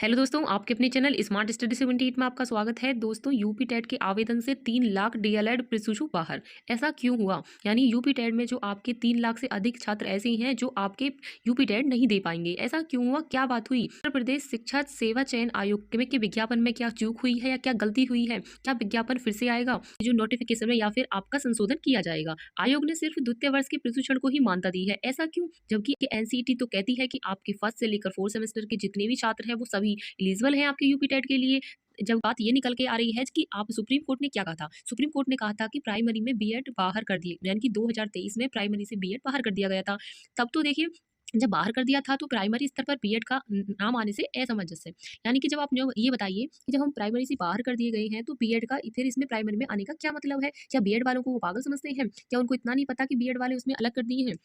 Hello दोस्तों, आपके अपने चैनल स्मार्ट स्टडी 78 में आपका स्वागत है। दोस्तों, यूपी टेट के आवेदन से 3 लाख डीएलएड प्रशिक्षु बाहर। ऐसा क्यों हुआ? यानी यूपी टेट में जो आपके 3 लाख से अधिक छात्र ऐसे ही हैं जो आपके यूपी टेट नहीं दे पाएंगे। ऐसा क्यों हुआ? क्या बात हुई? उत्तर प्रदेश शिक्षा सेवा चयन आयोग के विज्ञापन में क्या चूक हुई है या क्या गलती हुई है? क्या विज्ञापन फिर से आएगा जो नोटिफिकेशन में, या फिर आपका संशोधन किया जाएगा? आयोग ने सिर्फ द्वितीय वर्ष के प्रशिक्षण को ही मान्यता दी है। ऐसा क्यों? जबकि एनसीईटी तो कहती है कि आपके फर्स्ट से लेकर 4 सेमेस्टर के जितने भी छात्र हैं वो सभी एलिजिबल हैं आपके यूपी टेट के लिए। जब बात ये निकल के आ रही है कि आप सुप्रीम कोर्ट ने क्या कहा था? सुप्रीम कोर्ट ने कहा था कि प्राइमरी में बीएड बाहर कर दिए, यानी कि 2023 में प्राइमरी से बीएड बाहर कर दिया गया था। तब तो देखिए, जब बाहर कर दिया था तो प्राइमरी स्तर पर बीएड का नाम आने से असमंजस है। यानी कि जब आप जो ये बताइए कि जब हम प्राइमरी से बाहर कर दिए गए हैं तो बीएड का फिर इसमें प्राइमरी में आने का क्या मतलब है? क्या बीएड वालों को वो पागल समझते हैं? क्या उनको इतना नहीं पता कि बीएड वाले उसमें अलग कर दिए हैं?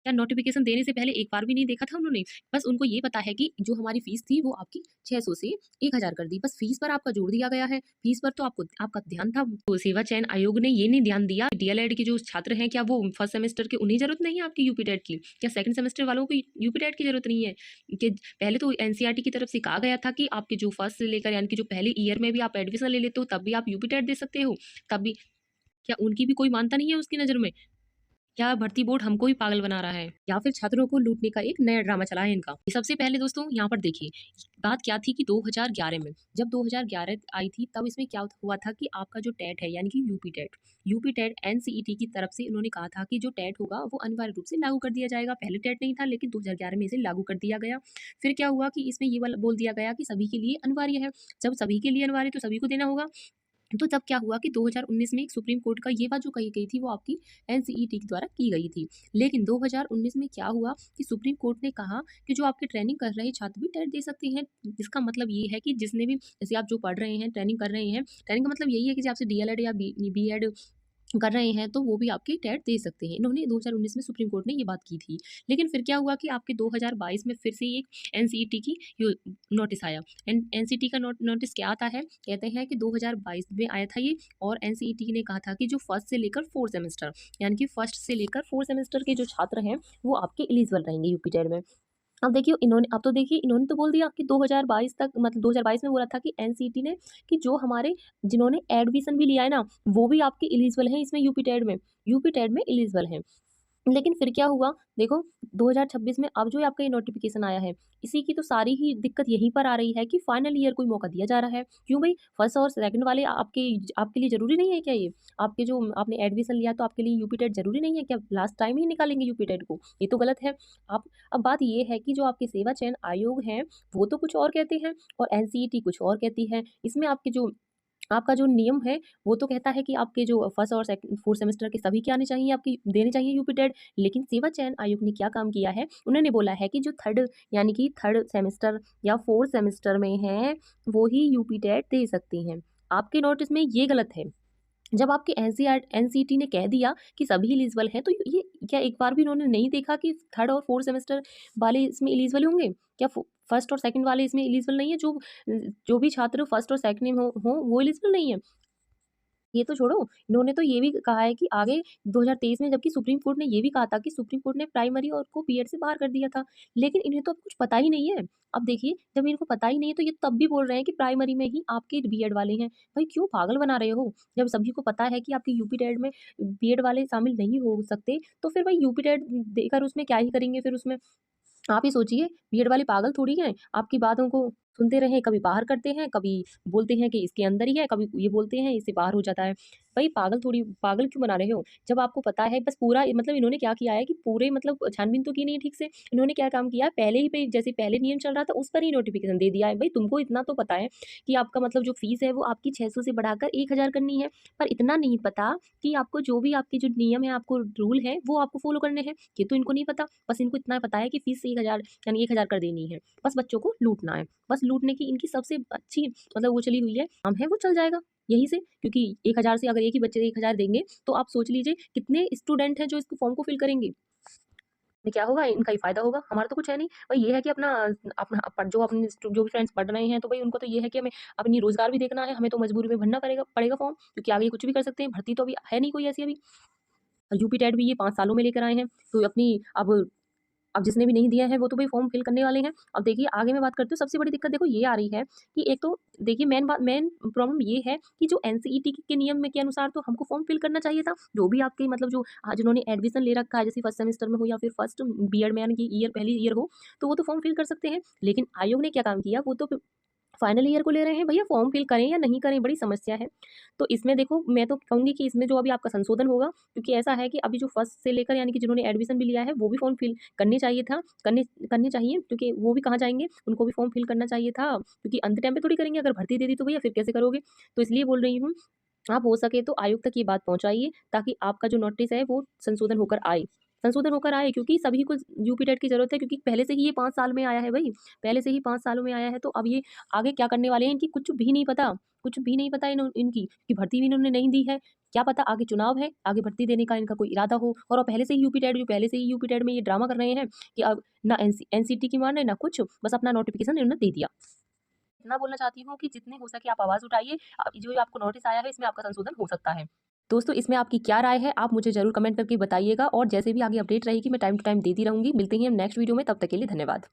क्या नोटिफिकेशन देने से पहले एक बार भी नहीं देखा था उन्होंने? बस उनको ये पता है कि जो हमारी फीस थी वो आपकी 600 से 1000 कर दी। बस फीस पर आपका जोड़ दिया गया है। फीस पर तो आपको आपका ध्यान था। तो सेवा चयन आयोग ने ये नहीं ध्यान दिया, डीएलएड के जो छात्र हैं क्या वो फर्स्ट सेमेस्टर के उन्हें जरूरत नहीं है आपकी यूपी टेट की? क्या सेकंड सेमेस्टर वालों को यूपी टेट की जरूरत नहीं है? कि पहले तो एनसीईआरटी की तरफ से कहा गया था कि आपके जो फर्स्ट से लेकर, यानी कि जो पहले ईयर में भी आप एडमिशन ले लेते हो तब भी आप यूपी टेट दे सकते हो। तब भी क्या उनकी भी कोई मानता नहीं है उसकी नज़र में? क्या भर्ती बोर्ड हमको ही पागल बना रहा है, या फिर छात्रों को लूटने का एक नया ड्रामा चला है इनका? सबसे पहले दोस्तों यहाँ पर देखिए, बात क्या थी कि 2011 में, जब 2011 आई थी तब इसमें क्या हुआ था कि आपका जो टेट है, यानी कि यूपी टेट एनसीईटी की तरफ से उन्होंने कहा था कि जो टेट होगा वो अनिवार्य रूप से लागू कर दिया जाएगा। पहले टेट नहीं था लेकिन 2011 में इसे लागू कर दिया गया। फिर क्या हुआ कि इसमें ये वाला बोल दिया गया कि सभी के लिए अनिवार्य है। जब सभी के लिए अनिवार्य तो सभी को देना होगा। तो तब क्या हुआ कि 2019 में एक सुप्रीम कोर्ट का ये बात जो कही गई थी वो आपकी एनसीईटी के द्वारा की गई थी। लेकिन 2019 में क्या हुआ कि सुप्रीम कोर्ट ने कहा कि जो आपके ट्रेनिंग कर रहे छात्र भी टेट दे सकते हैं। इसका मतलब ये है कि जिसने भी, जैसे आप जो पढ़ रहे हैं, ट्रेनिंग कर रहे हैं, ट्रेनिंग का मतलब यही है कि जो आपसे डीएलएड या बीएड कर रहे हैं तो वो भी आपकी टेट दे सकते हैं। इन्होंने 2019 में सुप्रीम कोर्ट ने ये बात की थी। लेकिन फिर क्या हुआ कि आपके 2022 में फिर से एक एनसीईटी की नोटिस आया। एनसीईटी का नोटिस क्या आता है? कहते हैं कि 2022 में आया था ये, और एनसीईटी ने कहा था कि जो फर्स्ट से लेकर फोर्थ सेमेस्टर, यानी कि फर्स्ट से लेकर फोर्थ सेमेस्टर के जो छात्र हैं वो आपके एलिजिबल रहेंगे यूपी टेट में। अब तो देखिए इन्होंने तो बोल दिया कि 2022 तक, मतलब 2022 में बोला था कि एनसीईटी ने कि जो हमारे जिन्होंने एडमिशन भी लिया है ना वो भी आपके एलिजिबल हैं इसमें, यूपी टेट में एलिजिबल हैं। लेकिन फिर क्या हुआ देखो, 2026 में अब जो आपका ये नोटिफिकेशन आया है, इसी की तो सारी ही दिक्कत यहीं पर आ रही है कि फाइनल ईयर को ही मौका दिया जा रहा है। क्यों भाई? फर्स्ट और सेकंड वाले आपके आपके लिए जरूरी नहीं है क्या? ये आपके जो आपने एडमिशन लिया तो आपके लिए यूपी टेट जरूरी नहीं है क्या? लास्ट टाइम ही निकालेंगे यूपी टेट को? ये तो गलत है। आप अब बात ये है कि जो आपके सेवा चयन आयोग हैं वो तो कुछ और कहते हैं और एनसीईटी कुछ और कहती है। इसमें आपके जो आपका जो नियम है वो तो कहता है कि आपके जो फर्स्ट और सेकंड फोर्थ सेमेस्टर के सभी के आने चाहिए, आपकी देने चाहिए यूपी टेट। लेकिन सेवा चयन आयोग ने क्या काम किया है, उन्होंने बोला है कि जो थर्ड, यानी कि थर्ड सेमेस्टर या फोर्थ सेमेस्टर में है वो ही यूपी टेट दे सकती हैं। आपके नोटिस में ये गलत है। जब आपके एनसीईटी ने कह दिया कि सभी एलिजिबल हैं तो ये क्या एक बार भी इन्होंने नहीं देखा कि थर्ड और फोर्थ सेमेस्टर वाले इसमें एलिजिबल होंगे? क्या फर्स्ट और सेकंड वाले इसमें एलिजिबल नहीं है? जो जो भी छात्र फर्स्ट और सेकंड में हो वो एलिजिबल नहीं है? ये तो छोड़ो, इन्होंने तो ये भी कहा है कि आगे 2023 में, जबकि सुप्रीम कोर्ट ने ये भी कहा था कि सुप्रीम कोर्ट ने प्राइमरी और को बीएड से बाहर कर दिया था। लेकिन इन्हें तो अब कुछ पता ही नहीं है। अब देखिए, जब इनको पता ही नहीं है तो ये तब भी बोल रहे हैं कि प्राइमरी में ही आपके बीएड वाले हैं। भाई क्यों पागल बना रहे हो? जब सभी को पता है कि आपके यूपी टेट में बीएड वाले शामिल नहीं हो सकते, तो फिर भाई यूपी टेट देकर उसमें क्या ही करेंगे फिर उसमें? आप ही सोचिए, बीएड वाले पागल थोड़ी हैं, आपकी बातों को सुनते रहें, कभी बाहर करते हैं, कभी बोलते हैं कि इसके अंदर ही है, कभी ये बोलते हैं इससे बाहर हो जाता है। भाई पागल थोड़ी, पागल क्यों बना रहे हो? जब आपको पता है, बस पूरा मतलब इन्होंने क्या किया है कि पूरे मतलब छानबीन तो की नहीं ठीक से। इन्होंने क्या काम किया है, पहले ही पे जैसे पहले नियम चल रहा था उस पर ही नोटिफिकेशन दे दिया है। भाई तुमको इतना तो पता है कि आपका मतलब जो फीस है वो आपकी 600 से बढ़ाकर 1000 करनी है, पर इतना नहीं पता कि आपको जो भी आपके जो नियम है, आपको रूल है वो आपको फॉलो करने हैं। ये तो इनको नहीं पता। बस इनको इतना पता है कि फीस 1000, यानी 1000 कर देनी है। बस बच्चों को लूटना है। बस लूटने की इनकी सबसे अच्छी मतलब वो चली हुई है, काम है, वो चल जाएगा यहीं से। क्योंकि 1000 से अगर एक ही बच्चे 1000 देंगे तो आप सोच लीजिए कितने स्टूडेंट हैं जो इस फॉर्म को फिल करेंगे। ये क्या होगा? इनका ही फायदा होगा, हमारा तो कुछ है नहीं। भाई ये है कि अपना अपना जो अपने जो भी फ्रेंड्स पढ़ रहे हैं तो भाई उनको तो ये है कि हमें अपनी रोजगार भी देखना है, हमें तो मजबूरी में भरना पड़ेगा फॉर्म, क्योंकि आगे कुछ भी कर सकते हैं। भर्ती तो अभी है नहीं कोई ऐसी अभी। यूपी टेट भी ये 5 सालों में लेकर आए हैं, तो अपनी अब अब जिसने भी नहीं दिया है वो तो भाई फॉर्म फिल करने वाले हैं। अब देखिए आगे मैं बात करती हूँ, सबसे बड़ी दिक्कत देखो ये आ रही है कि एक तो देखिए मेन प्रॉब्लम ये है कि जो एनसीईटी के नियम में के अनुसार तो हमको फॉर्म फिल करना चाहिए था। जो भी आपके मतलब जो जिन्होंने एडमिशन ले रखा है, जैसे फर्स्ट सेमेस्टर में हो या फिर फर्स्ट बीएड में यानी कि ईयर पहली ईयर हो, तो वो तो फॉर्म फिल कर सकते हैं। लेकिन आयोग ने क्या काम किया, वो तो फाइनल ईयर को ले रहे हैं, भैया फॉर्म फिल करें या नहीं करें, बड़ी समस्या है। तो इसमें देखो मैं तो कहूँगी कि इसमें जो अभी आपका संशोधन होगा, क्योंकि ऐसा है कि अभी जो फर्स्ट से लेकर यानी कि जिन्होंने एडमिशन भी लिया है वो भी फॉर्म फिल करने चाहिए था, करने चाहिए, क्योंकि वो भी कहाँ जाएंगे, उनको भी फॉर्म फिल करना चाहिए था, क्योंकि अंत टाइम पे थोड़ी करेंगे, अगर भर्ती दे दी तो भैया फिर कैसे करोगे। तो इसलिए बोल रही हूँ, आप हो सके तो आयोग तक ये बात पहुँचाइए, ताकि आपका जो नोटिस है वो संशोधन होकर आए, क्योंकि सभी को यूपी टेट की ज़रूरत है, क्योंकि पहले से ही ये 5 साल में आया है भई, पहले से ही 5 सालों में आया है, तो अब ये आगे क्या करने वाले हैं इनकी कुछ भी नहीं पता इनकी कि भर्ती भी इन्होंने नहीं दी है। क्या पता आगे चुनाव है, आगे भर्ती देने का इनका कोई इरादा हो, और पहले से ही यूपी टेट में ये ड्रामा कर रहे हैं कि अब ना एनसीटी की मान रहे ना कुछ, बस अपना नोटिफिकेशन इन्होंने दे दिया। इतना बोलना चाहती हूँ कि जितने हो सके आप आवाज़ उठाइए। जो आपको नोटिस आया है इसमें आपका संशोधन हो सकता है। दोस्तों इसमें आपकी क्या राय है, आप मुझे ज़रूर कमेंट करके बताइएगा, और जैसे भी आगे अपडेट रहेगी मैं टाइम टू टाइम देती रहूँगी। मिलते हैं हम नेक्स्ट वीडियो में, तब तक के लिए धन्यवाद।